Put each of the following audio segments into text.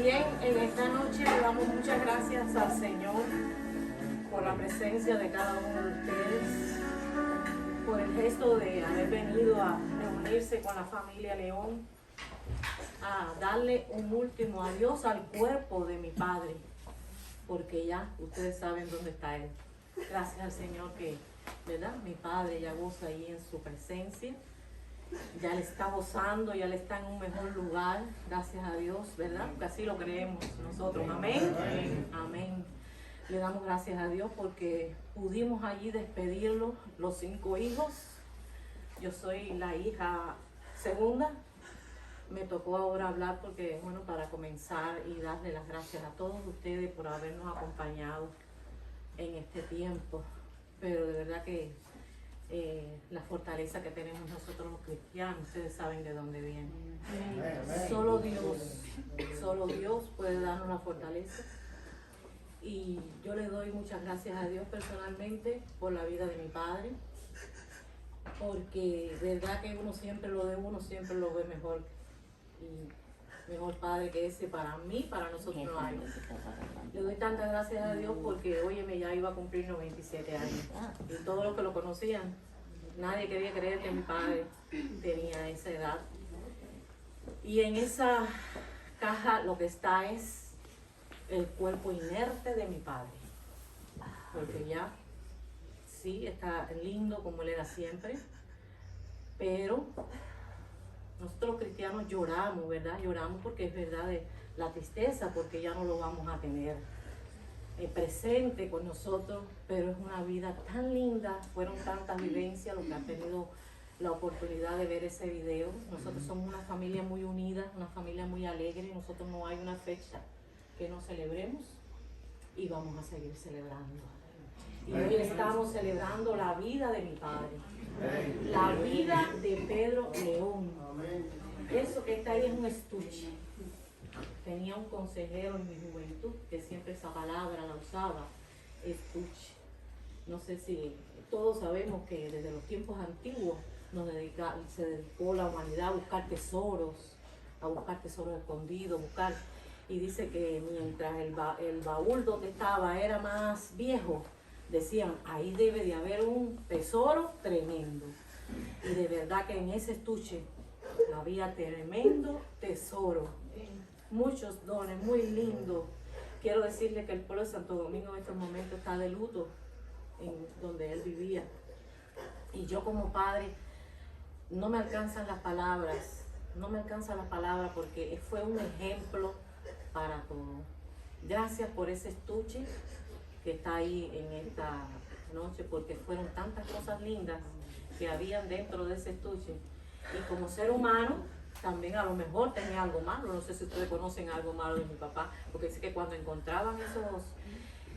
Bien, en esta noche le damos muchas gracias al Señor por la presencia de cada uno de ustedes, por el gesto de haber venido a reunirse con la familia León, a darle un último adiós al cuerpo de mi padre, porque ya ustedes saben dónde está él. Gracias al Señor que, ¿verdad? Mi padre ya goza ahí en su presencia. Ya le está gozando, ya le está en un mejor lugar, gracias a Dios, ¿verdad? Porque así lo creemos nosotros, amén. Amén. Le damos gracias a Dios porque pudimos allí despedirlo, los 5 hijos. Yo soy la hija segunda. Me tocó ahora hablar porque, bueno, para comenzar y darle las gracias a todos ustedes por habernos acompañado en este tiempo. Pero de verdad que la fortaleza que tenemos nosotros los cristianos, ustedes saben de dónde viene. Solo Dios puede darnos la fortaleza. Y yo le doy muchas gracias a Dios personalmente por la vida de mi padre, porque verdad que uno siempre lo ve mejor, y mejor padre que ese para mí, para nosotros no hay. Le doy tantas gracias a Dios porque, óyeme, ya iba a cumplir 97 años. Y todos los que lo conocían, nadie quería creer que mi padre tenía esa edad. Y en esa caja lo que está es el cuerpo inerte de mi padre. Porque ya, sí, está lindo como él era siempre, pero nosotros los cristianos lloramos, ¿verdad? Lloramos porque es verdad de la tristeza, porque ya no lo vamos a tener presente con nosotros, pero es una vida tan linda, fueron tantas vivencias, lo que han tenido la oportunidad de ver ese video. Nosotros somos una familia muy unida, una familia muy alegre, nosotros no hay una fecha que no celebremos y vamos a seguir celebrando. Y hoy estamos celebrando la vida de mi padre, la vida de Pedro León. Eso que está ahí es un estuche. Tenía un consejero en mi juventud que siempre esa palabra la usaba, estuche. No sé si todos sabemos que desde los tiempos antiguos se dedicó la humanidad a buscar tesoros escondidos, y dice que mientras el baúl donde estaba era más viejo, decían, ahí debe de haber un tesoro tremendo. Y de verdad que en ese estuche había tremendo tesoro. Muchos dones, muy lindos. Quiero decirle que el pueblo de Santo Domingo en estos momentos está de luto en donde él vivía. Y yo como padre, no me alcanzan las palabras, porque fue un ejemplo para todo. Gracias por ese estuche que está ahí en esta noche, porque fueron tantas cosas lindas que habían dentro de ese estuche. Y como ser humano, también a lo mejor tenía algo malo. No sé si ustedes conocen algo malo de mi papá, porque dice que cuando encontraban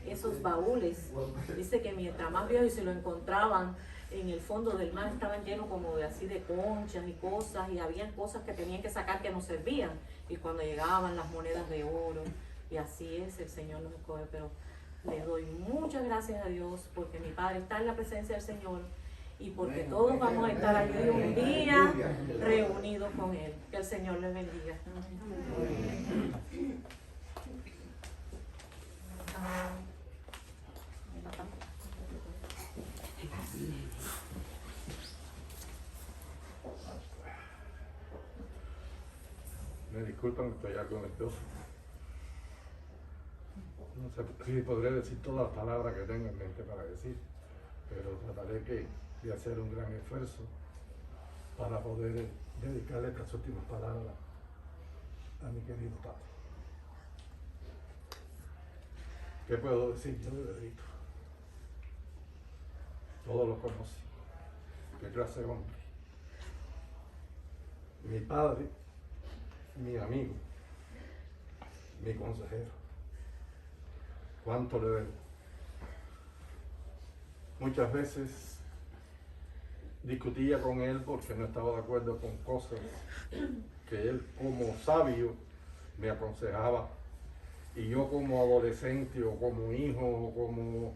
esos baúles, dice que mientras más viejos y se lo encontraban en el fondo del mar, estaban llenos como de así de conchas y cosas, y habían cosas que tenían que sacar que no servían. Y cuando llegaban las monedas de oro, y así es, el Señor nos escoge. Pero le doy muchas gracias a Dios porque mi padre está en la presencia del Señor, y porque todos vamos a estar allí un día reunidos con Él. Que el Señor les bendiga. Me disculpan que estoy algo nervioso. No sé si podré decir todas las palabras que tengo en mente para decir, pero trataré de hacer un gran esfuerzo para poder dedicarle estas últimas palabras a mi querido padre. ¿Qué puedo decir yo de Dedito? Todos lo conocen. ¿Qué clase de hombre? Mi padre, mi amigo, mi consejero. ¿Cuánto le debo? Muchas veces discutía con él porque no estaba de acuerdo con cosas que él como sabio me aconsejaba, y yo como adolescente o como hijo o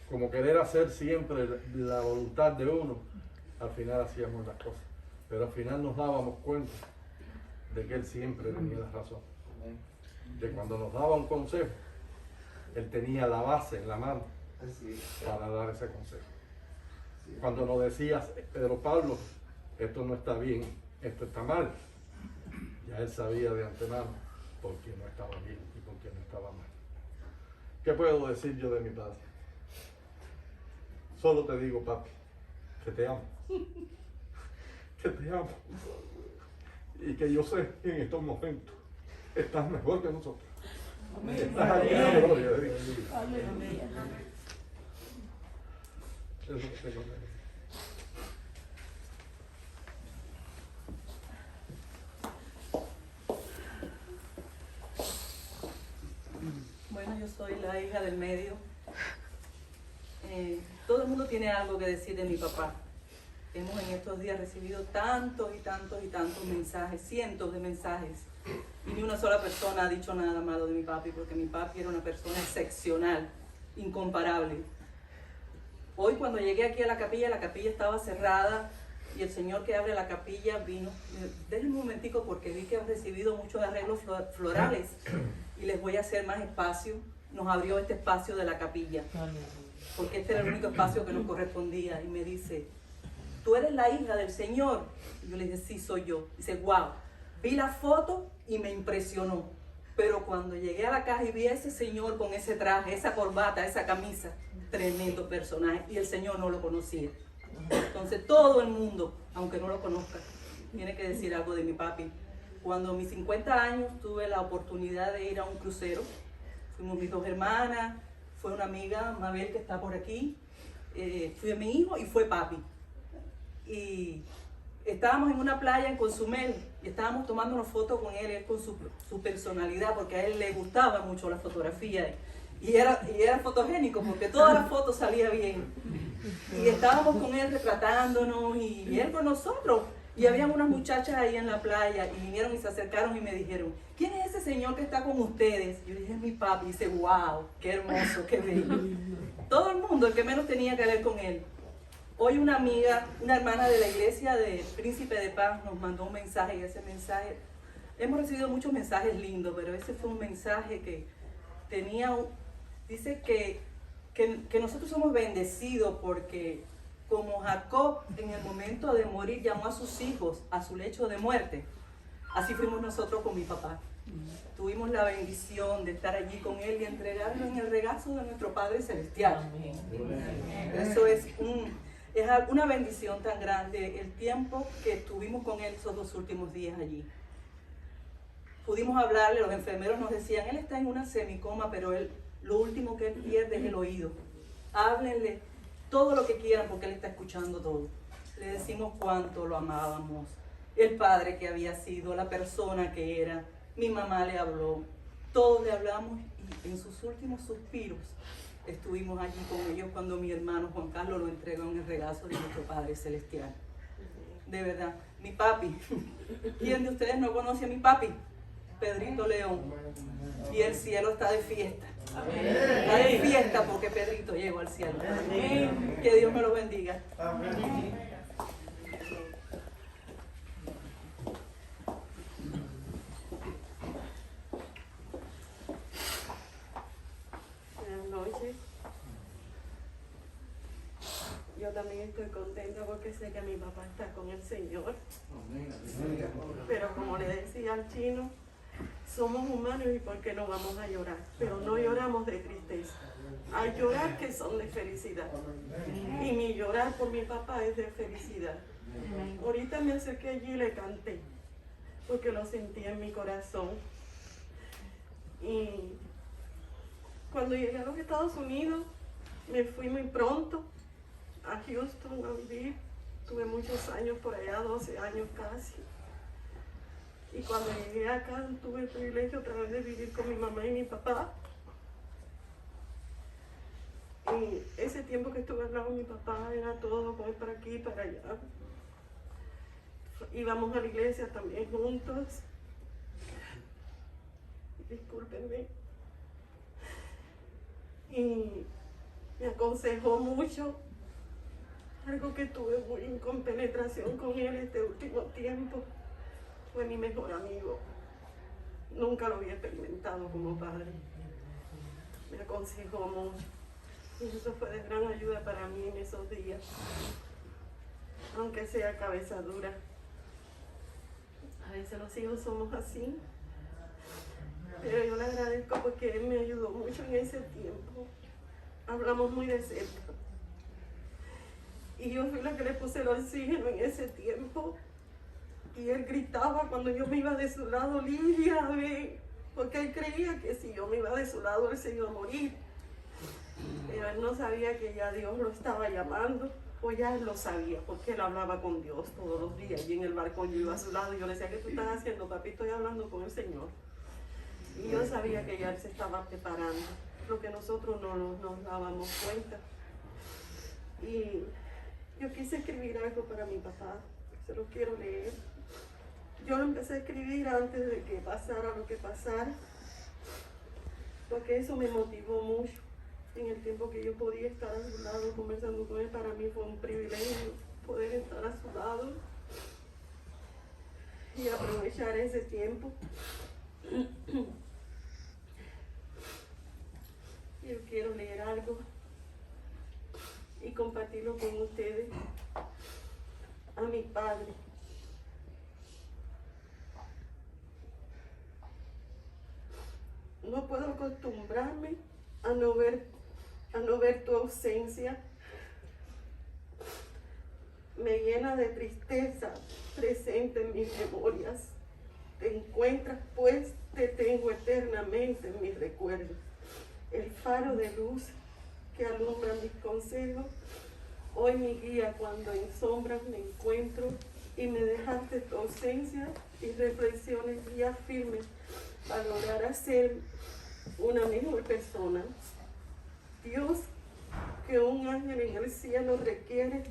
como querer hacer siempre la voluntad de uno, al final hacíamos las cosas, pero al final nos dábamos cuenta de que él siempre tenía la razón. Que cuando nos daba un consejo, él tenía la base en la mano para dar ese consejo. Cuando nos decías, Pedro Pablo, esto no está bien, esto está mal, ya él sabía de antemano por qué no estaba bien y por qué no estaba mal. ¿Qué puedo decir yo de mi padre? Solo te digo, papi, que te amo. Que te amo. Y que yo sé que en estos momentos estás mejor que nosotros. Amén. Estás aquí en la gloria de Dios. Amén. Eso es lo que tengo que decir. Bueno, yo soy la hija del medio. Todo el mundo tiene algo que decir de mi papá. Hemos en estos días recibido tantos y tantos y tantos mensajes, cientos de mensajes. Y ni una sola persona ha dicho nada malo de mi papi, porque mi papi era una persona excepcional, incomparable. Hoy cuando llegué aquí a la capilla estaba cerrada y el señor que abre la capilla vino. Déjenme un momentico porque vi que han recibido muchos arreglos florales y les voy a hacer más espacio. Nos abrió este espacio de la capilla, porque este era el único espacio que nos correspondía. Y me dice, ¿tú eres la hija del Señor? Y yo le dije, sí, soy yo. Dice, wow, vi la foto y me impresionó. Pero cuando llegué a la caja y vi a ese señor con ese traje, esa corbata, esa camisa, tremendo personaje. Y el Señor no lo conocía. Entonces todo el mundo, aunque no lo conozca, tiene que decir algo de mi papi. Cuando a mis 50 años tuve la oportunidad de ir a un crucero, fuimos mis dos hermanas, fue una amiga, Mabel, que está por aquí, fui a mi hijo y fue papi. Y estábamos en una playa en Cozumel y estábamos tomando una foto con él con su personalidad, porque a él le gustaba mucho la fotografía y era fotogénico porque todas las fotos salían bien. Y estábamos con él retratándonos y él con nosotros. Y habían unas muchachas ahí en la playa y vinieron y se acercaron y me dijeron, ¿quién es ese señor que está con ustedes? Yo dije, es mi papi. Y dice, wow, qué hermoso, qué bello. Todo el mundo, el que menos tenía que ver con él. Hoy una amiga, una hermana de la iglesia de Príncipe de Paz nos mandó un mensaje y ese mensaje, hemos recibido muchos mensajes lindos, pero ese fue un mensaje que tenía, dice que nosotros somos bendecidos porque como Jacob en el momento de morir llamó a sus hijos a su lecho de muerte, así fuimos nosotros con mi papá. Tuvimos la bendición de estar allí con él y entregarlo en el regazo de nuestro Padre Celestial. Eso es una bendición tan grande, el tiempo que estuvimos con él esos 2 últimos días allí. Pudimos hablarle, los enfermeros nos decían, él está en una semicoma, pero lo último que él pierde es el oído. Háblenle todo lo que quieran porque él está escuchando todo. Le decimos cuánto lo amábamos, el padre que había sido, la persona que era. Mi mamá le habló, todos le hablamos y en sus últimos suspiros estuvimos allí con ellos cuando mi hermano Juan Carlos lo entregó en el regazo de nuestro Padre Celestial. De verdad, mi papi. ¿Quién de ustedes no conoce a mi papi? Pedrito León. Y el cielo está de fiesta. Está de fiesta porque Pedrito llegó al cielo. Amén. Que Dios me lo bendiga. Amén. Buenas noches. Yo también estoy contenta porque sé que mi papá está con el Señor. Pero como le decía al chino, somos humanos y ¿por qué no vamos a llorar? Pero no lloramos de tristeza. Hay llorar que son de felicidad. Y mi llorar por mi papá es de felicidad. Ahorita me acerqué allí y le canté, porque lo sentí en mi corazón. Y cuando llegué a los Estados Unidos, me fui muy pronto a Houston a vivir. Tuve muchos años por allá, 12 años casi. Y cuando llegué acá, tuve el privilegio otra vez de vivir con mi mamá y mi papá. Y ese tiempo que estuve al lado de mi papá era todo, voy para aquí, para allá. Íbamos a la iglesia también juntos. Discúlpenme. Y me aconsejó mucho. Algo que tuve muy en compenetración con él este último tiempo. Fue mi mejor amigo. nunca lo había experimentado como padre. Me aconsejó mucho y eso fue de gran ayuda para mí en esos días, aunque sea cabeza dura. A veces los hijos somos así, pero yo le agradezco porque él me ayudó mucho en ese tiempo. Hablamos muy de cerca. Y yo fui la que le puse el oxígeno en ese tiempo. Y él gritaba cuando yo me iba de su lado, Lidia, ven. Porque él creía que si yo me iba de su lado, él se iba a morir. Pero él no sabía que ya Dios lo estaba llamando. O ya él lo sabía, porque él hablaba con Dios todos los días. Y en el balcón yo iba a su lado y yo le decía, ¿qué tú estás haciendo, papi? Estoy hablando con el Señor. Y yo sabía que ya él se estaba preparando, lo que nosotros no nos dábamos cuenta. Y yo quise escribir algo para mi papá, se lo quiero leer. Yo lo empecé a escribir antes de que pasara lo que pasara, porque eso me motivó mucho. En el tiempo que yo podía estar a su lado conversando con él, para mí fue un privilegio poder estar a su lado y aprovechar ese tiempo. Yo quiero leer algo y compartirlo con ustedes. A mi padre. No puedo acostumbrarme a no ver tu ausencia. Me llena de tristeza presente en mis memorias. Te encuentras, pues te tengo eternamente en mis recuerdos. El faro de luz que alumbra mis consejos, hoy mi guía cuando en sombras me encuentro y me dejaste tu ausencia y reflexiones ya firmes para lograr hacer una mejor persona. Dios, que un ángel en el cielo requiere,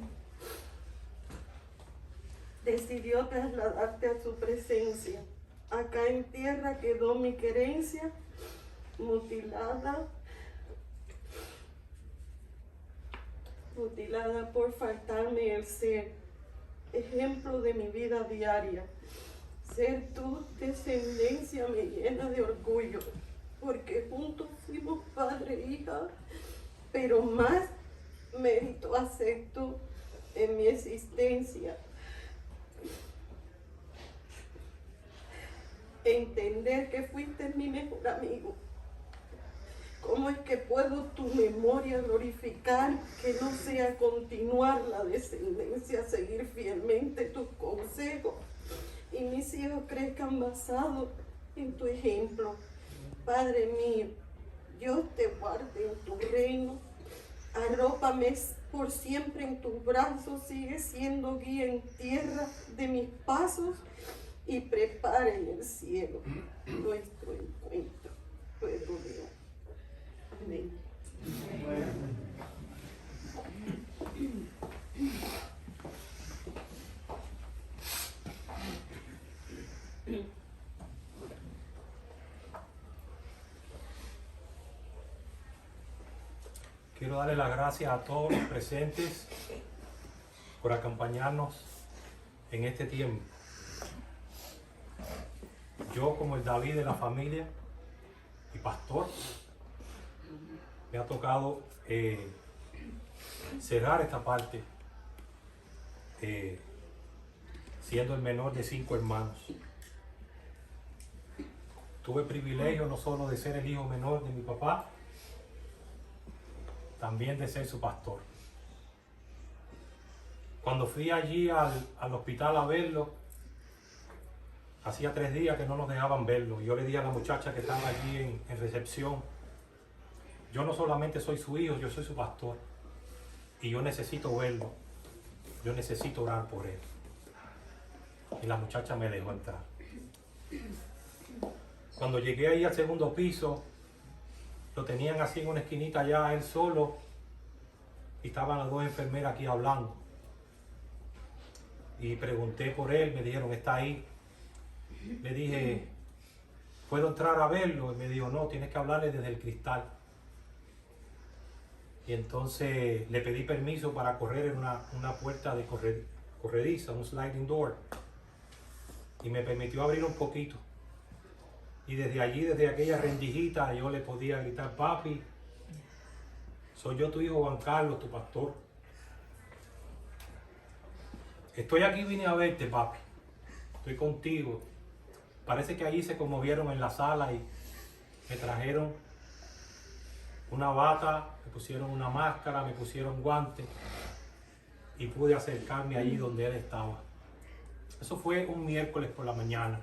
decidió trasladarte a su presencia. Acá en tierra quedó mi querencia, mutilada por faltarme el ser, ejemplo de mi vida diaria. Ser tu descendencia me llena de orgullo, porque juntos fuimos padre e hija, pero más mérito acepto en mi existencia. Entender que fuiste mi mejor amigo. ¿Cómo es que puedo tu memoria glorificar que no sea continuar la descendencia, seguir fielmente tus consejos y mis hijos crezcan basados en tu ejemplo? Padre mío, Dios te guarde en tu reino, arrópame por siempre en tus brazos, sigue siendo guía en tierra de mis pasos y prepara en el cielo nuestro encuentro. Puedo Dios. Amén. Quiero darle las gracias a todos los presentes por acompañarnos en este tiempo. Yo, como el David de la familia y pastor, me ha tocado cerrar esta parte siendo el menor de 5 hermanos. Tuve el privilegio no solo de ser el hijo menor de mi papá, también de ser su pastor. Cuando fui allí al hospital a verlo, hacía 3 días que no nos dejaban verlo. Yo le dije a la muchacha que estaba allí en recepción, yo no solamente soy su hijo, yo soy su pastor. Y yo necesito verlo. Yo necesito orar por él. Y la muchacha me dejó entrar. Cuando llegué ahí al segundo piso, lo tenían así en una esquinita allá, él solo. Y estaban las 2 enfermeras aquí hablando. Y pregunté por él, me dijeron, está ahí. Le dije, ¿puedo entrar a verlo? Y me dijo, no, tienes que hablarle desde el cristal. Y entonces le pedí permiso para correr en una puerta de corrediza, un sliding door. Y me permitió abrir un poquito. Y desde allí, desde aquella rendijita, yo le podía gritar: papi, soy yo tu hijo Juan Carlos, tu pastor. Estoy aquí, vine a verte, papi. Estoy contigo. Parece que allí se conmovieron en la sala y me trajeron una bata, me pusieron una máscara, me pusieron guantes y pude acercarme allí donde él estaba. Eso fue un miércoles por la mañana.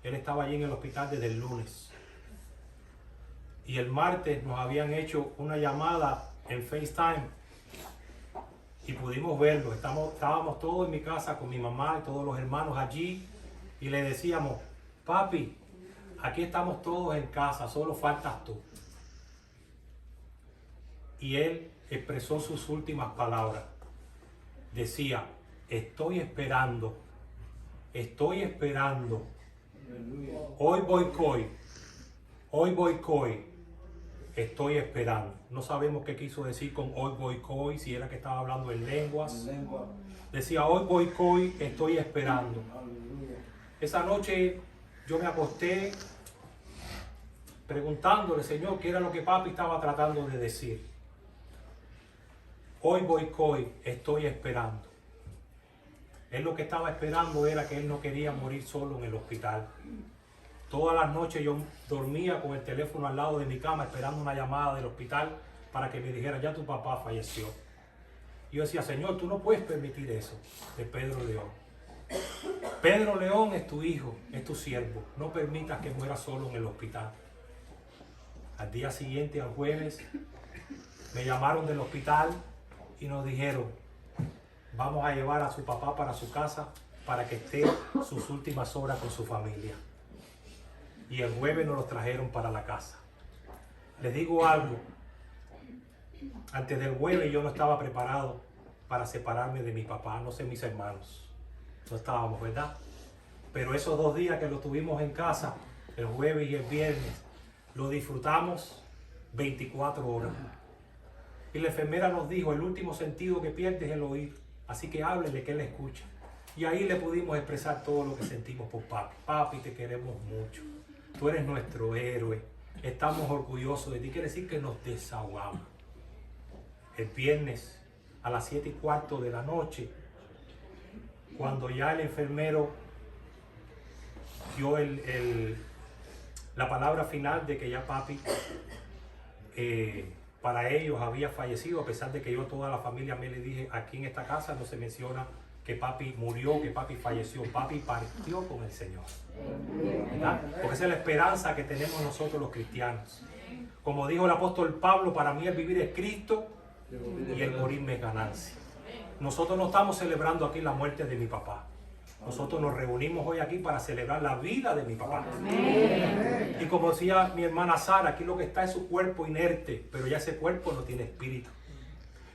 Él estaba allí en el hospital desde el lunes. Y el martes nos habían hecho una llamada en FaceTime y pudimos verlo. Estábamos todos en mi casa con mi mamá y todos los hermanos allí y le decíamos: papi, aquí estamos todos en casa, solo faltas tú. Y él expresó sus últimas palabras. Decía: estoy esperando. Hoy voy coy. Estoy esperando. No sabemos qué quiso decir con hoy voy coy, si era que estaba hablando en lenguas. Decía: hoy voy coy, estoy esperando. Esa noche yo me acosté preguntándole: Señor, ¿qué era lo que papi estaba tratando de decir? Hoy voy coy, estoy esperando. Él lo que estaba esperando era que él no quería morir solo en el hospital. Todas las noches yo dormía con el teléfono al lado de mi cama esperando una llamada del hospital para que me dijera: ya tu papá falleció. Y yo decía: Señor, tú no puedes permitir eso. De Pedro León. Pedro León es tu hijo, es tu siervo. No permitas que muera solo en el hospital. Al día siguiente, al jueves, me llamaron del hospital y nos dijeron: vamos a llevar a su papá para su casa para que esté sus últimas horas con su familia. Y el jueves nos los trajeron para la casa. Les digo algo: antes del jueves yo no estaba preparado para separarme de mi papá, no sé mis hermanos. No estábamos, ¿verdad? Pero esos 2 días que lo tuvimos en casa, el jueves y el viernes, lo disfrutamos 24 horas. Y la enfermera nos dijo: el último sentido que pierde es el oír. Así que háblele que él escucha. Y ahí le pudimos expresar todo lo que sentimos por papi. Papi, te queremos mucho. Tú eres nuestro héroe. Estamos orgullosos de ti. Quiere decir que nos desahogamos. El viernes a las 7:15 de la noche, cuando ya el enfermero dio la palabra final de que ya papi para ellos había fallecido, a pesar de que yo a toda la familia me le dije: aquí en esta casa no se menciona que papi murió, que papi falleció. Papi partió con el Señor, ¿verdad? Porque esa es la esperanza que tenemos nosotros los cristianos. Como dijo el apóstol Pablo: para mí el vivir es Cristo y el morirme es ganancia. Nosotros no estamos celebrando aquí la muerte de mi papá. Nosotros nos reunimos hoy aquí para celebrar la vida de mi papá. Amén. Y como decía mi hermana Sara, aquí lo que está es su cuerpo inerte, pero ya ese cuerpo no tiene espíritu.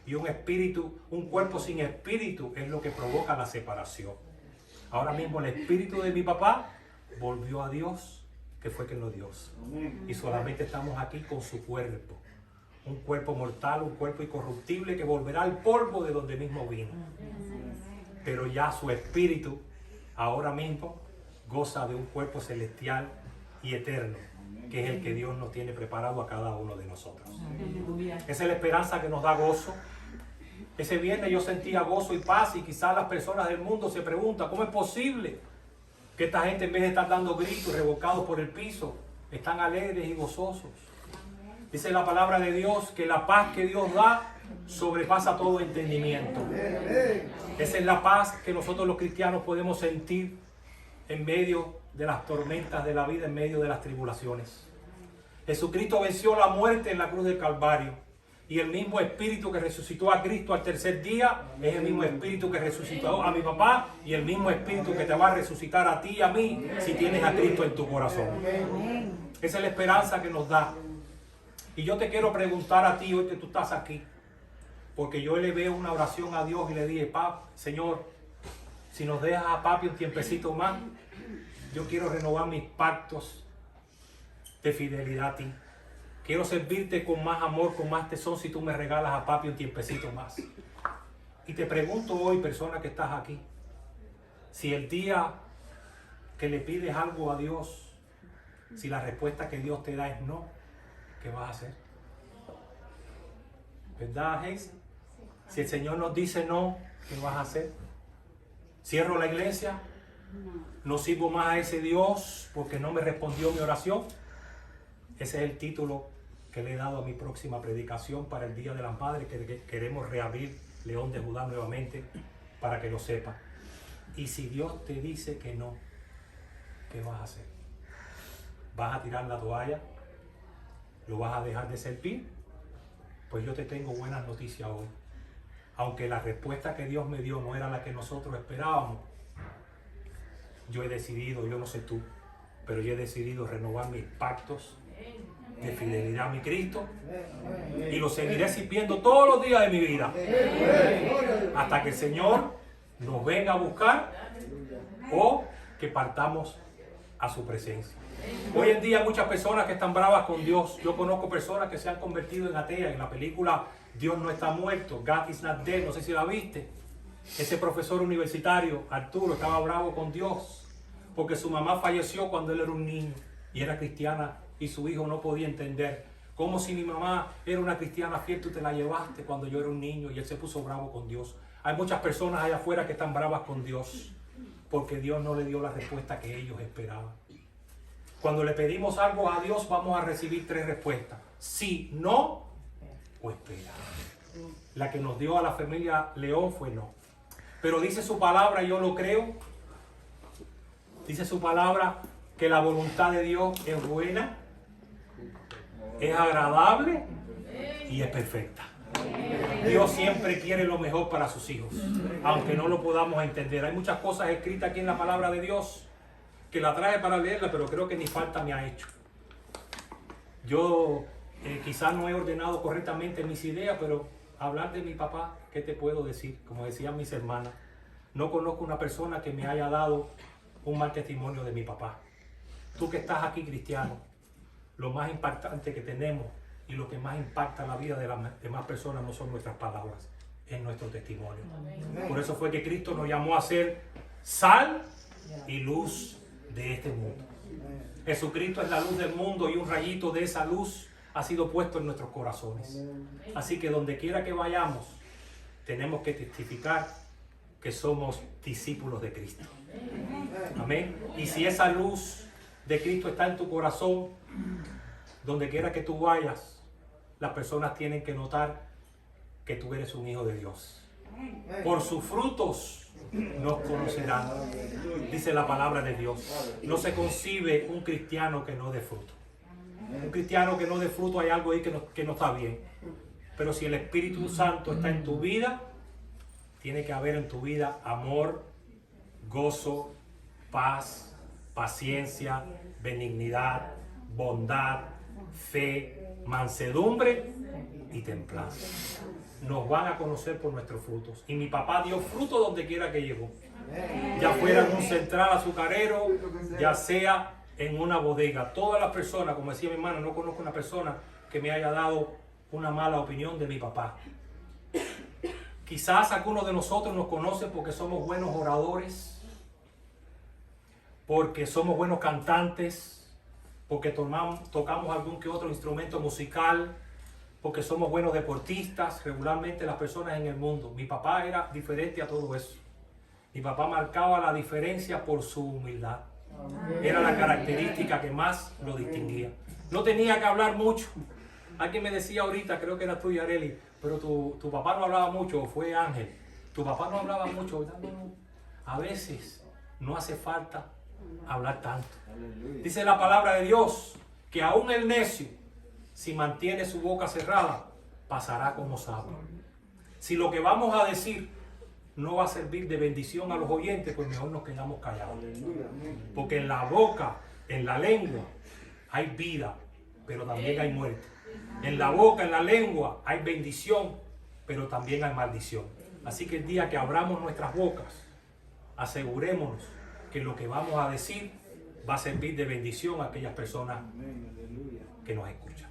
Y un cuerpo sin espíritu es lo que provoca la separación. Ahora mismo el espíritu de mi papá volvió a Dios, que fue quien lo dio. Y solamente estamos aquí con su cuerpo. Un cuerpo mortal, un cuerpo incorruptible que volverá al polvo de donde mismo vino. Pero ya su espíritu ahora mismo goza de un cuerpo celestial y eterno, que es el que Dios nos tiene preparado a cada uno de nosotros. Esa es la esperanza que nos da gozo. Ese viernes yo sentía gozo y paz, y quizás las personas del mundo se preguntan: ¿cómo es posible que esta gente, en vez de estar dando gritos revolcados por el piso, están alegres y gozosos? Dice la palabra de Dios que la paz que Dios da sobrepasa todo entendimiento. Esa es la paz que nosotros los cristianos podemos sentir en medio de las tormentas de la vida, en medio de las tribulaciones. Jesucristo venció la muerte en la cruz del Calvario, y el mismo espíritu que resucitó a Cristo al tercer día es el mismo espíritu que resucitó a mi papá, y el mismo espíritu que te va a resucitar a ti y a mí si tienes a Cristo en tu corazón. Esa es la esperanza que nos da. Y yo te quiero preguntar a ti hoy que tú estás aquí, porque yo le veo una oración a Dios y le dije: Señor, si nos dejas a papi un tiempecito más, yo quiero renovar mis pactos de fidelidad a ti. Quiero servirte con más amor, con más tesón, si tú me regalas a papi un tiempecito más. Y te pregunto hoy, persona que estás aquí, si el día que le pides algo a Dios Si la respuesta que Dios te da es no, ¿qué vas a hacer? ¿Verdad, Hazel? Si el Señor nos dice no, ¿qué vas a hacer? ¿Cierro la iglesia? ¿No sirvo más a ese Dios porque no me respondió mi oración? Ese es el título que le he dado a mi próxima predicación para el Día de las Madres, que queremos reabrir León de Judá nuevamente, para que lo sepa. Y si Dios te dice que no, ¿qué vas a hacer? ¿Vas a tirar la toalla? ¿Lo vas a dejar de servir? Pues yo te tengo buenas noticias hoy. Aunque la respuesta que Dios me dio no era la que nosotros esperábamos, yo he decidido, yo no sé tú, pero yo he decidido renovar mis pactos de fidelidad a mi Cristo y lo seguiré sirviendo todos los días de mi vida hasta que el Señor nos venga a buscar o que partamos a su presencia. Hoy en día hay muchas personas que están bravas con Dios. Yo conozco personas que se han convertido en ateas. En la película Dios no está muerto, God is not dead, no sé si la viste. Ese profesor universitario, Arturo, estaba bravo con Dios porque su mamá falleció cuando él era un niño y era cristiana, y su hijo no podía entender cómo, si mi mamá era una cristiana fiel, tú te la llevaste cuando yo era un niño, y él se puso bravo con Dios. Hay muchas personas allá afuera que están bravas con Dios porque Dios no le dio la respuesta que ellos esperaban. Cuando le pedimos algo a Dios, vamos a recibir 3 respuestas: sí, no o espera. La que nos dio a la familia León fue no. Pero dice su palabra, yo lo creo, dice su palabra que la voluntad de Dios es buena, es agradable y es perfecta. Dios siempre quiere lo mejor para sus hijos, aunque no lo podamos entender. Hay muchas cosas escritas aquí en la palabra de Dios que la traje para leerla, pero creo que ni falta me ha hecho. Yo quizás no he ordenado correctamente mis ideas, pero hablar de mi papá, ¿qué te puedo decir? Como decían mis hermanas, no conozco una persona que me haya dado un mal testimonio de mi papá. Tú que estás aquí, cristiano, lo más impactante que tenemos y lo que más impacta la vida de las demás personas no son nuestras palabras, es nuestro testimonio. Por eso fue que Cristo nos llamó a ser sal y luz de este mundo. Jesucristo es la luz del mundo y un rayito de esa luz ha sido puesto en nuestros corazones. Así que donde quiera que vayamos, tenemos que testificar que somos discípulos de Cristo. Amén. Y si esa luz de Cristo está en tu corazón, donde quiera que tú vayas, las personas tienen que notar que tú eres un hijo de Dios. Por sus frutos nos conocerán, dice la palabra de Dios. No se concibe un cristiano que no dé fruto. Un cristiano que no dé fruto, hay algo ahí que no está bien. Pero si el Espíritu Santo está en tu vida, tiene que haber en tu vida amor, gozo, paz, paciencia, benignidad, bondad, fe, mansedumbre y templanza. Nos van a conocer por nuestros frutos. Y mi papá dio fruto donde quiera que llegó. Ya fuera en un central azucarero, ya sea en una bodega. Todas las personas, como decía mi hermano, no conozco una persona que me haya dado una mala opinión de mi papá. Quizás algunos de nosotros nos conocen porque somos buenos oradores, porque somos buenos cantantes, porque tocamos algún que otro instrumento musical, porque somos buenos deportistas, regularmente las personas en el mundo. Mi papá era diferente a todo eso. Mi papá marcaba la diferencia por su humildad. Era la característica que más lo distinguía. No tenía que hablar mucho. Alguien me decía ahorita, creo que era tú, Yareli, pero tu papá no hablaba mucho, o fue Ángel. Tu papá no hablaba mucho, ¿verdad? A veces no hace falta hablar tanto. Dice la palabra de Dios que aún el necio, si mantiene su boca cerrada, pasará como sabio. Si lo que vamos a decir no va a servir de bendición a los oyentes, pues mejor nos quedamos callados. Porque en la boca, en la lengua, hay vida, pero también hay muerte. En la boca, en la lengua, hay bendición, pero también hay maldición. Así que el día que abramos nuestras bocas, asegurémonos que lo que vamos a decir va a servir de bendición a aquellas personas que nos escuchan.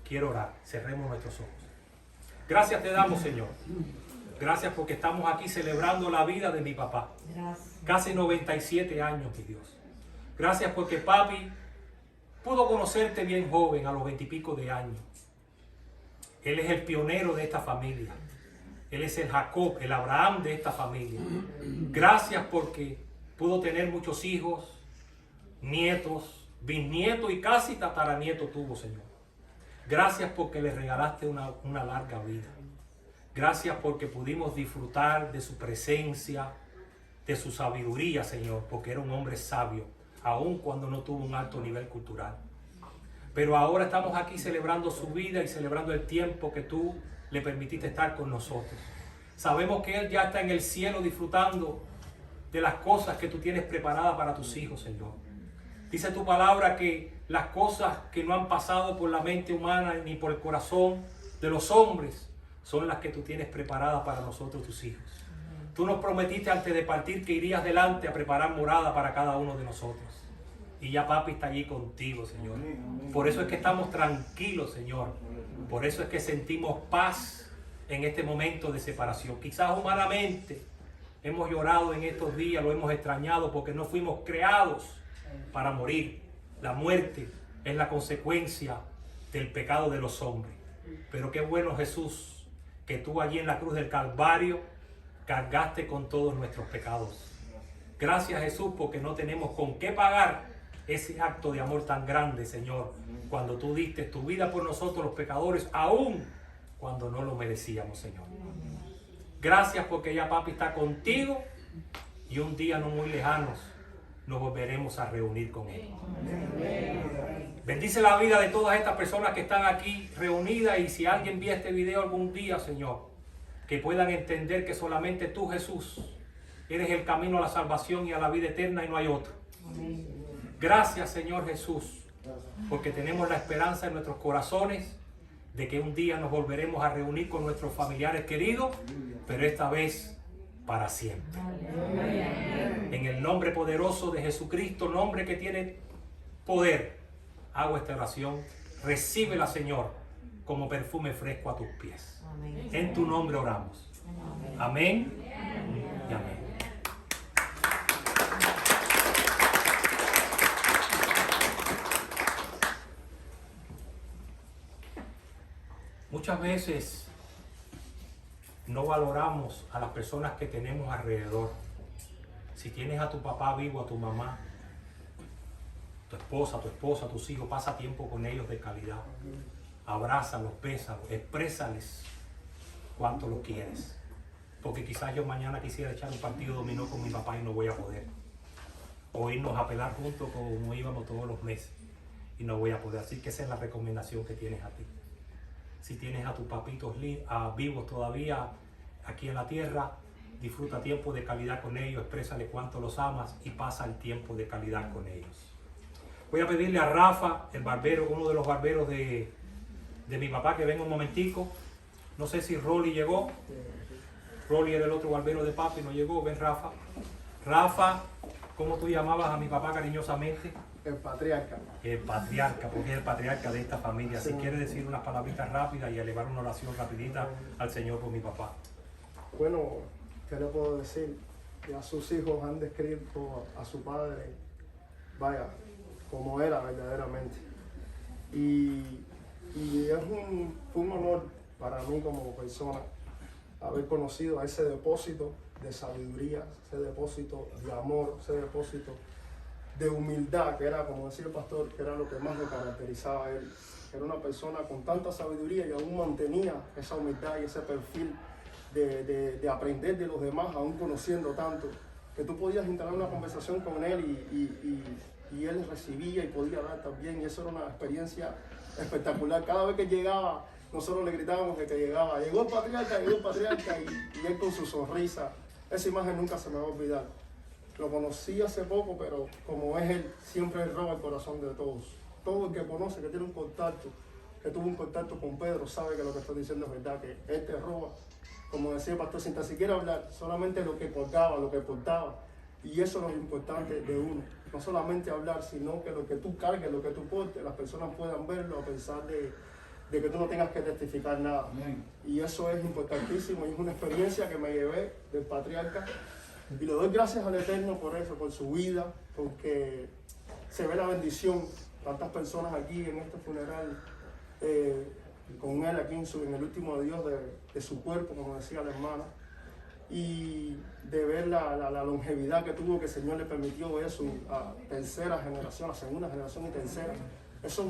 Quiero orar. Cerremos nuestros ojos. Gracias te damos, Señor. Gracias porque estamos aquí celebrando la vida de mi papá. Casi 97 años, mi Dios. Gracias porque papi pudo conocerte bien joven, a los 20 y pico de años. Él es el pionero de esta familia. Él es el Jacob, el Abraham de esta familia. Gracias porque pudo tener muchos hijos, nietos, bisnietos y casi tataranieto tuvo, Señor. Gracias porque le regalaste una larga vida. Gracias porque pudimos disfrutar de su presencia, de su sabiduría, Señor, porque era un hombre sabio, aun cuando no tuvo un alto nivel cultural. Pero ahora estamos aquí celebrando su vida y celebrando el tiempo que tú le permitiste estar con nosotros. Sabemos que él ya está en el cielo disfrutando de las cosas que tú tienes preparadas para tus hijos, Señor. Dice tu palabra que las cosas que no han pasado por la mente humana ni por el corazón de los hombres son las que tú tienes preparadas para nosotros, tus hijos. Tú nos prometiste antes de partir que irías delante a preparar morada para cada uno de nosotros. Y ya papi está allí contigo, Señor. Por eso es que estamos tranquilos, Señor. Por eso es que sentimos paz en este momento de separación. Quizás humanamente hemos llorado en estos días, lo hemos extrañado porque no fuimos creados para morir. La muerte es la consecuencia del pecado de los hombres. Pero qué bueno, Jesús, que tú allí en la cruz del Calvario cargaste con todos nuestros pecados. Gracias, Jesús, porque no tenemos con qué pagar ese acto de amor tan grande, Señor, cuando tú diste tu vida por nosotros los pecadores, aún cuando no lo merecíamos, Señor. Gracias porque ya papi está contigo y un día no muy lejanos nos volveremos a reunir con él. Bendice la vida de todas estas personas que están aquí reunidas, y si alguien vio este video algún día, Señor, que puedan entender que solamente tú, Jesús, eres el camino a la salvación y a la vida eterna y no hay otro. Gracias, Señor Jesús, porque tenemos la esperanza en nuestros corazones de que un día nos volveremos a reunir con nuestros familiares queridos, pero esta vez para siempre. En el nombre poderoso de Jesucristo, nombre que tiene poder, hago esta oración. Recíbela, Señor, como perfume fresco a tus pies. En tu nombre oramos. Amén y amén. Muchas veces no valoramos a las personas que tenemos alrededor. Si tienes a tu papá vivo, a tu mamá, tu esposa, tus hijos, pasa tiempo con ellos de calidad. Abrázalos, bésalos, exprésales cuánto los quieres. Porque quizás yo mañana quisiera echar un partido dominó con mi papá y no voy a poder. O irnos a pelar juntos como íbamos todos los meses y no voy a poder. Así que esa es la recomendación que tienes a ti. Si tienes a tus papitos vivos todavía aquí en la tierra, disfruta tiempo de calidad con ellos, exprésale cuánto los amas y pasa el tiempo de calidad con ellos. Voy a pedirle a Rafa, el barbero, uno de los barberos de mi papá, que venga un momentico. No sé si Rolly llegó. Rolly era el otro barbero de papi, no llegó. Ven, Rafa. Rafa, ¿cómo tú llamabas a mi papá cariñosamente? El patriarca. El patriarca, porque es el patriarca de esta familia. Si Sí. quiere decir unas palabritas rápidas y elevar una oración rapidita al Señor por mi papá. Bueno, ¿qué le puedo decir? Ya sus hijos han descrito a su padre, vaya, como era verdaderamente. Y fue un honor para mí como persona haber conocido a ese depósito de sabiduría, ese depósito de amor, ese depósito de humildad, que era, como decía el pastor, que era lo que más lo caracterizaba a él. Era una persona con tanta sabiduría y aún mantenía esa humildad y ese perfil de aprender de los demás, aún conociendo tanto, que tú podías instalar una conversación con él y él recibía y podía dar también, y eso era una experiencia espectacular. Cada vez que llegaba, nosotros le gritábamos que llegaba, llegó el patriarca, y él con su sonrisa. Esa imagen nunca se me va a olvidar. Lo conocí hace poco, pero como es él, siempre él roba el corazón de todos. Todo el que conoce, que tiene un contacto, que tuvo un contacto con Pedro, sabe que lo que estoy diciendo es verdad, que él te roba. Como decía el pastor, sin tan siquiera hablar, solamente lo que colgaba, lo que portaba. Y eso es lo importante de uno. No solamente hablar, sino que lo que tú cargues, lo que tú portes, las personas puedan verlo a pesar de que tú no tengas que testificar nada. Y eso es importantísimo y es una experiencia que me llevé del patriarca. Y le doy gracias al Eterno por eso, por su vida, porque se ve la bendición tantas personas aquí en este funeral, con él aquí en el último adiós de su cuerpo, como decía la hermana, y de ver la longevidad que tuvo, que el Señor le permitió ver su tercera generación, la segunda generación y tercera. Eso es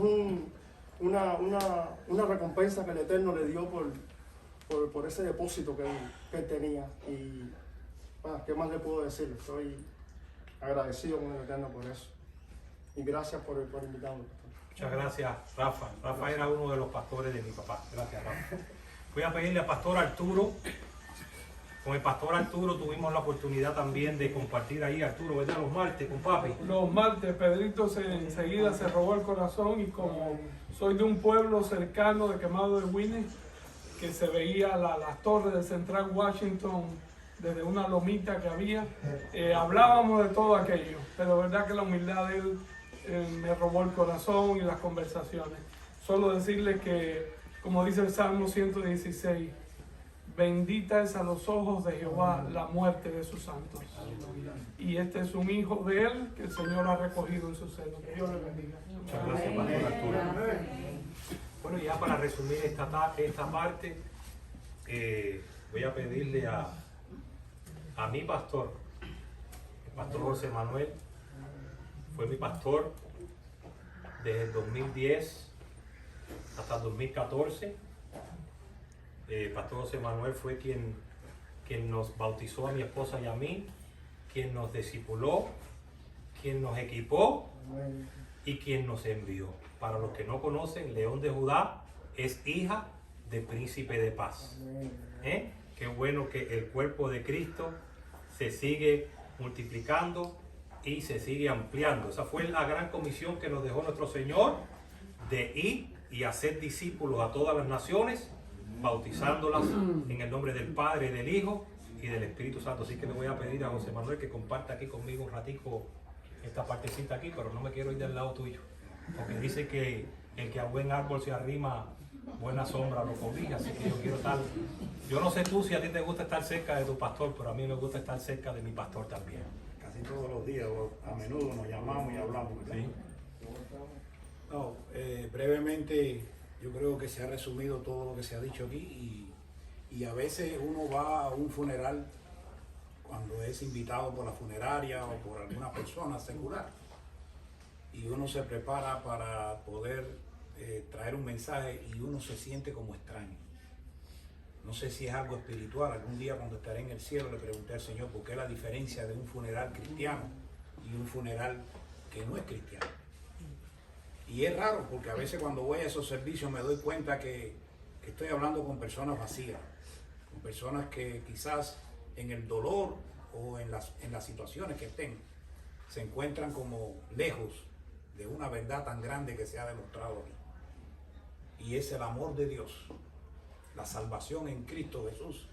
una recompensa que el Eterno le dio por ese depósito que él tenía. Y ¿qué más le puedo decir? Estoy agradecido con el Eterno por eso. Y gracias por invitarme. Muchas gracias, Rafa. Rafa era uno de los pastores de mi papá. Gracias, Rafa. Voy a pedirle al pastor Arturo. Con el pastor Arturo tuvimos la oportunidad también de compartir ahí, Arturo, ¿verdad? Los martes con papi. Los martes, Pedrito enseguida se robó el corazón, y como soy de un pueblo cercano de Quemado de Winnie, que se veía las torres de Central Washington desde una lomita que había, hablábamos de todo aquello, pero verdad que la humildad de él me robó el corazón y las conversaciones. Solo decirle que, como dice el Salmo 116, bendita es a los ojos de Jehová la muerte de sus santos. Y este es un hijo de él que el Señor ha recogido en su seno. Que Dios le bendiga. Muchas gracias, pastor Arturo. Bueno, ya para resumir esta parte, voy a pedirle a mi pastor, el pastor José Manuel. Fue mi pastor desde el 2010 hasta el 2014. Pastor José Manuel fue quien nos bautizó a mi esposa y a mí, quien nos discipuló, quien nos equipó y quien nos envió. Para los que no conocen, León de Judá es hija de príncipe de paz. Qué bueno que el cuerpo de Cristo se sigue multiplicando y se sigue ampliando. Esa fue la gran comisión que nos dejó nuestro Señor, de ir y hacer discípulos a todas las naciones, bautizándolas en el nombre del Padre, del Hijo y del Espíritu Santo. Así que le voy a pedir a José Manuel que comparta aquí conmigo un ratico esta partecita aquí, pero no me quiero ir del lado tuyo, porque dice que el que a buen árbol se arrima, buena sombra lo cobija. Así que yo quiero estar, yo no sé tú si a ti te gusta estar cerca de tu pastor, pero a mí me gusta estar cerca de mi pastor también. Casi todos los días, a menudo nos llamamos y hablamos. ¿Sí? No, brevemente, yo creo que se ha resumido todo lo que se ha dicho aquí, y a veces uno va a un funeral cuando es invitado por la funeraria o por alguna persona secular, y uno se prepara para poder traer un mensaje, y uno se siente como extraño. No sé si es algo espiritual. Algún día, cuando estaré en el cielo, le pregunté al Señor por qué la diferencia de un funeral cristiano y un funeral que no es cristiano. Y es raro, porque a veces cuando voy a esos servicios me doy cuenta que estoy hablando con personas vacías, con personas que quizás en el dolor o en las situaciones que estén se encuentran como lejos de una verdad tan grande que se ha demostrado aquí. Y es el amor de Dios, la salvación en Cristo Jesús,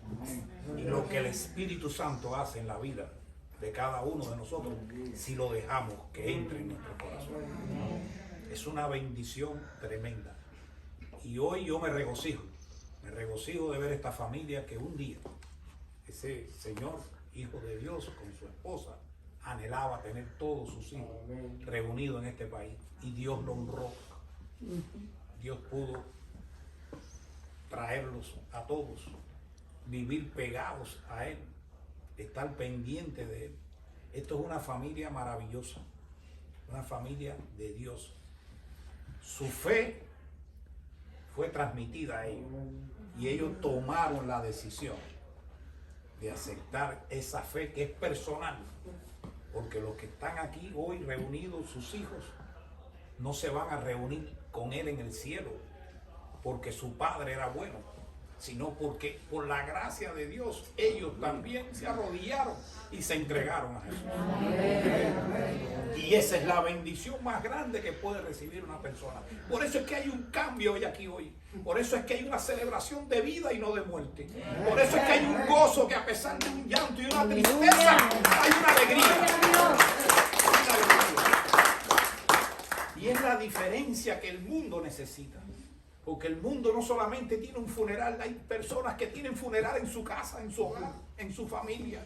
y lo que el Espíritu Santo hace en la vida de cada uno de nosotros si lo dejamos que entre en nuestro corazón. Es una bendición tremenda. Y hoy yo me regocijo de ver esta familia que un día ese señor, hijo de Dios, con su esposa, anhelaba tener todos sus hijos reunidos en este país, y Dios lo honró. Dios pudo traerlos a todos, vivir pegados a Él, estar pendiente de Él. Esto es una familia maravillosa, una familia de Dios. Su fe fue transmitida a ellos, y ellos tomaron la decisión de aceptar esa fe que es personal, porque los que están aquí hoy reunidos, sus hijos, no se van a reunir con Él en el cielo porque su padre era bueno, sino porque por la gracia de Dios ellos también se arrodillaron y se entregaron a Jesús. Y esa es la bendición más grande que puede recibir una persona. Por eso es que hay un cambio hoy aquí hoy. Por eso es que hay una celebración de vida y no de muerte. Por eso es que hay un gozo que, a pesar de un llanto y una tristeza, hay una alegría. Y es la diferencia que el mundo necesita. Porque el mundo no solamente tiene un funeral, hay personas que tienen funeral en su casa, en su hogar, en su familia.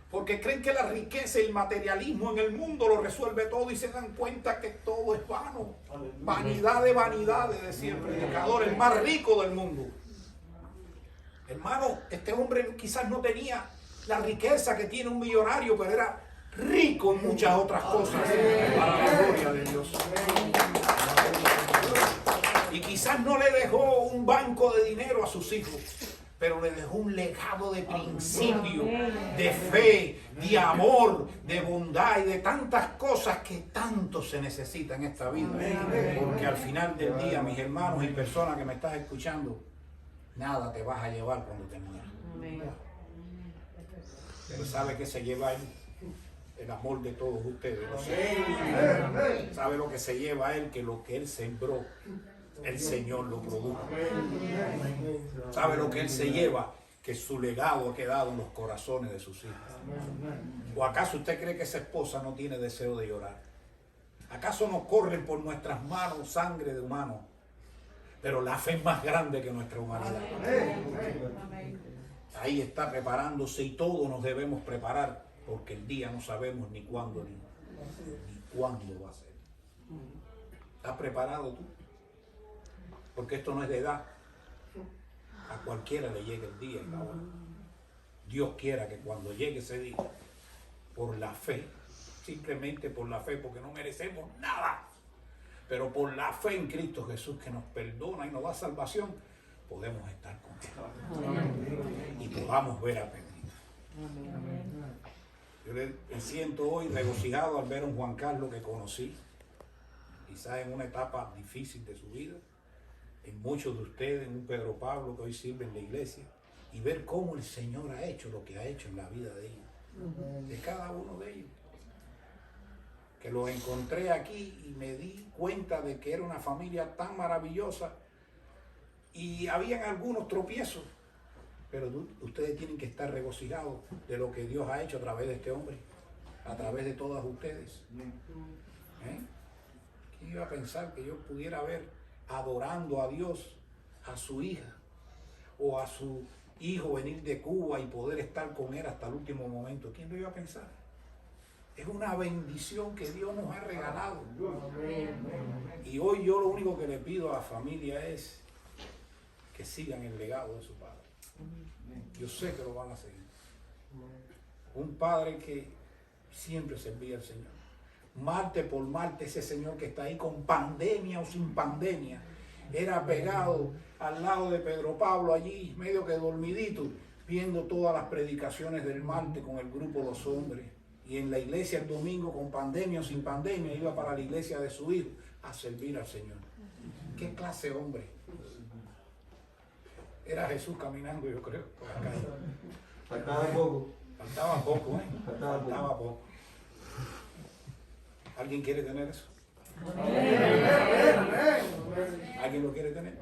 Porque creen que la riqueza y el materialismo en el mundo lo resuelve todo y se dan cuenta que todo es vano. Vanidad de vanidades, decía el predicador, el más rico del mundo. Hermano, este hombre quizás no tenía la riqueza que tiene un millonario, pero era rico en muchas otras cosas para la gloria de Dios. Y quizás no le dejó un banco de dinero a sus hijos, pero le dejó un legado de principio, de fe, de amor, de bondad y de tantas cosas que tanto se necesita en esta vida. Porque al final del día, mis hermanos y personas que me estás escuchando, nada te vas a llevar cuando te mueras. Pero ¿sabe qué se lleva él? El amor de todos ustedes. ¿Sabe lo que se lleva él? Que lo que él sembró, el Señor lo produjo. ¿Sabe lo que él se lleva? Que su legado ha quedado en los corazones de sus hijos. ¿O acaso usted cree que esa esposa no tiene deseo de llorar? ¿Acaso no corren por nuestras manos sangre de humano? Pero la fe es más grande que nuestra humanidad. Ahí está preparándose y todos nos debemos preparar, porque el día no sabemos ni cuándo ni cuándo va a ser. ¿Estás preparado tú? Porque esto no es de edad. A cualquiera le llega el día y la hora. Dios quiera que cuando llegue ese día, por la fe, simplemente por la fe, porque no merecemos nada, pero por la fe en Cristo Jesús que nos perdona y nos da salvación, podemos estar con Él y podamos ver a Pedrito. Yo me siento hoy regocijado al ver a un Juan Carlos que conocí, quizás en una etapa difícil de su vida, en muchos de ustedes, en un Pedro Pablo que hoy sirve en la iglesia, y ver cómo el Señor ha hecho lo que ha hecho en la vida de ellos, de cada uno de ellos. Que los encontré aquí y me di cuenta de que era una familia tan maravillosa y habían algunos tropiezos, pero ustedes tienen que estar regocijados de lo que Dios ha hecho a través de este hombre, a través de todas ustedes. ¿Quién iba a pensar que yo pudiera ver adorando a Dios a su hija o a su hijo venir de Cuba y poder estar con él hasta el último momento? ¿Quién lo iba a pensar? Es una bendición que Dios nos ha regalado. Y hoy yo lo único que le pido a la familia es que sigan el legado de su padre. Yo sé que lo van a seguir. Un padre que siempre servía al Señor. Marte por Marte, ese Señor que está ahí con pandemia o sin pandemia, era pegado al lado de Pedro Pablo allí, medio que dormidito, viendo todas las predicaciones del martes con el grupo Los Hombres. Y en la iglesia el domingo, con pandemia o sin pandemia, iba para la iglesia de su hijo a servir al Señor. ¿Qué clase de hombre? Era Jesús caminando, yo creo, por acá. Faltaba poco. Faltaba poco, ¿eh? Faltaba poco. ¿Alguien quiere tener eso? ¿Alguien lo quiere tener?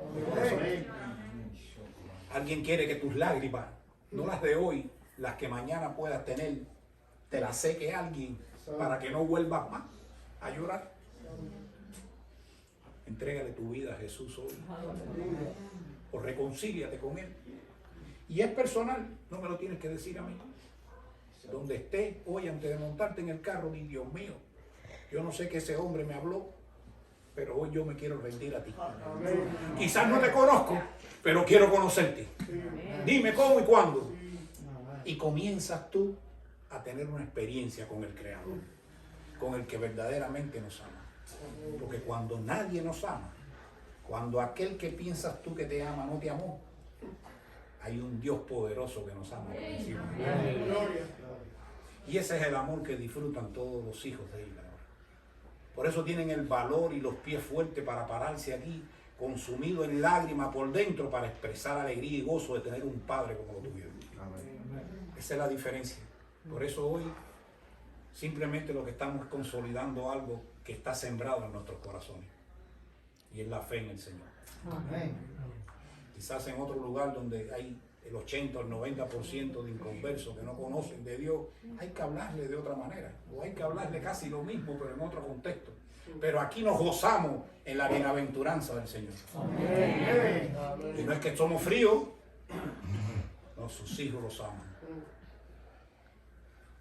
¿Alguien quiere que tus lágrimas, no las de hoy, las que mañana puedas tener, te las seque alguien para que no vuelvas más a llorar? Entrégale tu vida a Jesús hoy. O reconcíliate con Él. Y es personal, no me lo tienes que decir a mí. Donde estés hoy, antes de montarte en el carro, di: Dios mío, yo no sé que ese hombre me habló, pero hoy yo me quiero rendir a ti. Quizás no te conozco, pero quiero conocerte. Dime cómo y cuándo. Y comienzas tú a tener una experiencia con el Creador, con el que verdaderamente nos ama. Porque cuando nadie nos ama, cuando aquel que piensas tú que te ama no te amó, hay un Dios poderoso que nos ama por encima. Y ese es el amor que disfrutan todos los hijos de Israel. Por eso tienen el valor y los pies fuertes para pararse aquí, consumido en lágrimas por dentro, para expresar alegría y gozo de tener un padre como lo tuvieron. Esa es la diferencia. Por eso hoy simplemente lo que estamos es consolidando algo que está sembrado en nuestros corazones. Y es la fe en el Señor. Quizás en otro lugar donde hay el 80 o el 90% de inconversos que no conocen de Dios, hay que hablarle de otra manera, o hay que hablarle casi lo mismo, pero en otro contexto. Pero aquí nos gozamos en la bienaventuranza del Señor. Y no es que somos fríos, no, sus hijos los aman.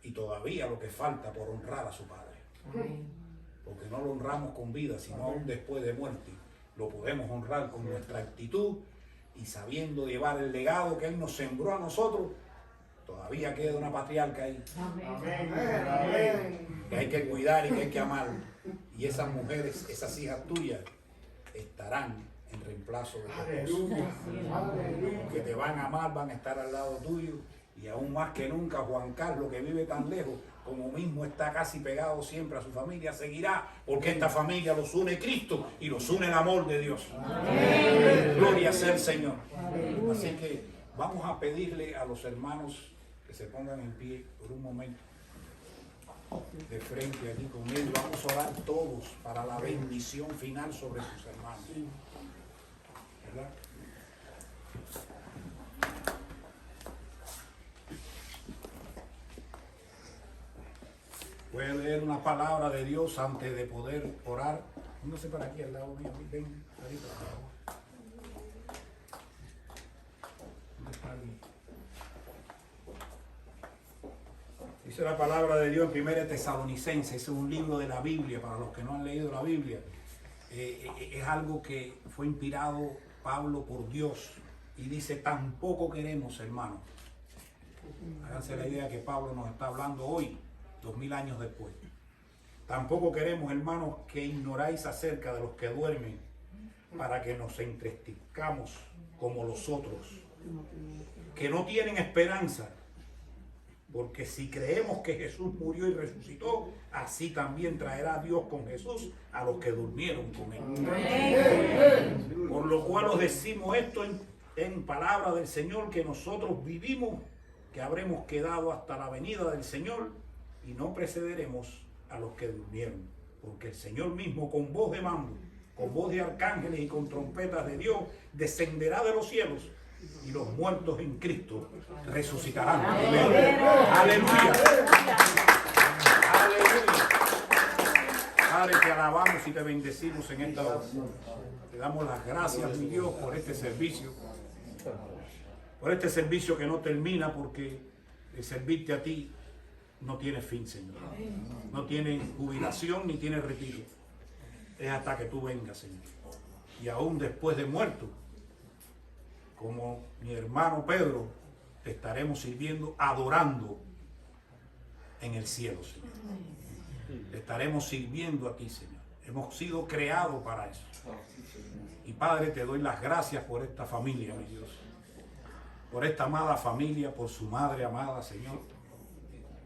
y todavía lo que falta por honrar a su padre. Porque no lo honramos con vida, sino aún después de muerte. Lo podemos honrar con nuestra actitud y sabiendo llevar el legado que Él nos sembró a nosotros. Todavía queda una patriarca ahí que hay que cuidar y que hay que amar. Y esas mujeres, esas hijas tuyas, estarán en reemplazo de tu esposo. Que te van a amar, van a estar al lado tuyo. Y aún más que nunca, Juan Carlos, que vive tan lejos, como mismo está casi pegado siempre a su familia, seguirá, porque esta familia los une Cristo y los une el amor de Dios. Gloria sea el Señor. Así que vamos a pedirle a los hermanos que se pongan en pie por un momento de frente aquí conmigo. Vamos a orar todos para la bendición final sobre sus hermanos. ¿Verdad? Voy a leer una palabra de Dios antes de poder orar. No sé para aquí al lado mío. Ven, ahí por favor. ¿Dónde está alguien? Dice la palabra de Dios en 1 Tesalonicenses. Es un libro de la Biblia. Para los que no han leído la Biblia, es algo que fue inspirado Pablo por Dios. Y dice: tampoco queremos, hermanos. Háganse la idea que Pablo nos está hablando hoy, 2000 años después. Tampoco queremos, hermanos, que ignoráis acerca de los que duermen, para que nos entristezcamos como los otros, que no tienen esperanza. Porque si creemos que Jesús murió y resucitó, así también traerá Dios con Jesús a los que durmieron con Él. Por lo cual os decimos esto en palabra del Señor, que nosotros vivimos, que habremos quedado hasta la venida del Señor, y no precederemos a los que durmieron. Porque el Señor mismo, con voz de mando, con voz de arcángeles y con trompetas de Dios, descenderá de los cielos, y los muertos en Cristo resucitarán. Aleluya. Aleluya. Padre, te alabamos y te bendecimos en esta hora. Te damos las gracias, mi Dios, por este servicio. Por este servicio que no termina, porque el servirte a ti no tiene fin, Señor. No tiene jubilación ni tiene retiro. Es hasta que tú vengas, Señor. Y aún después de muerto, como mi hermano Pedro, te estaremos sirviendo, adorando en el cielo, Señor. Te estaremos sirviendo a ti, Señor. Hemos sido creados para eso. Y Padre, te doy las gracias por esta familia, mi Dios. Por esta amada familia, por su madre amada, Señor,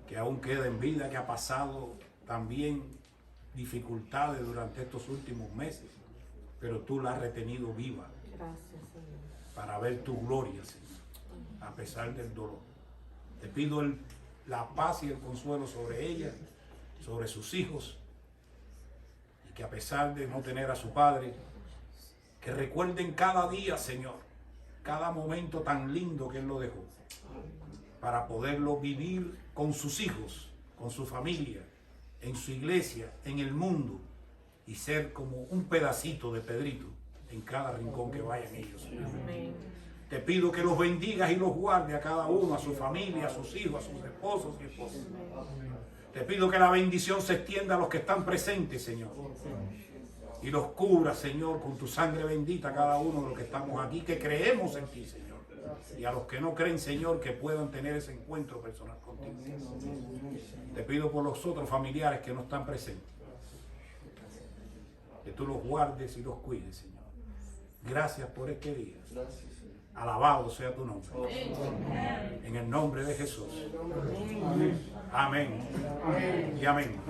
que aún queda en vida, que ha pasado también dificultades durante estos últimos meses, pero tú la has retenido viva. Gracias, Señor. Para ver tu gloria, Señor, a pesar del dolor. Te pido la paz y el consuelo sobre ella, sobre sus hijos, y que a pesar de no tener a su padre, que recuerden cada día, Señor, cada momento tan lindo que Él lo dejó, para poderlo vivir con sus hijos, con su familia, en su iglesia, en el mundo, y ser como un pedacito de Pedrito en cada rincón que vayan ellos. Amén. Te pido que los bendigas y los guardes a cada uno, a su familia, a sus hijos, a sus esposos y esposas. Te pido que la bendición se extienda a los que están presentes, Señor. Y los cubra, Señor, con tu sangre bendita a cada uno de los que estamos aquí, que creemos en ti, Señor. Y a los que no creen, Señor, que puedan tener ese encuentro personal contigo. Te pido por los otros familiares que no están presentes, que tú los guardes y los cuides, Señor. Gracias por este día. Alabado sea tu nombre. En el nombre de Jesús. Amén. Y amén.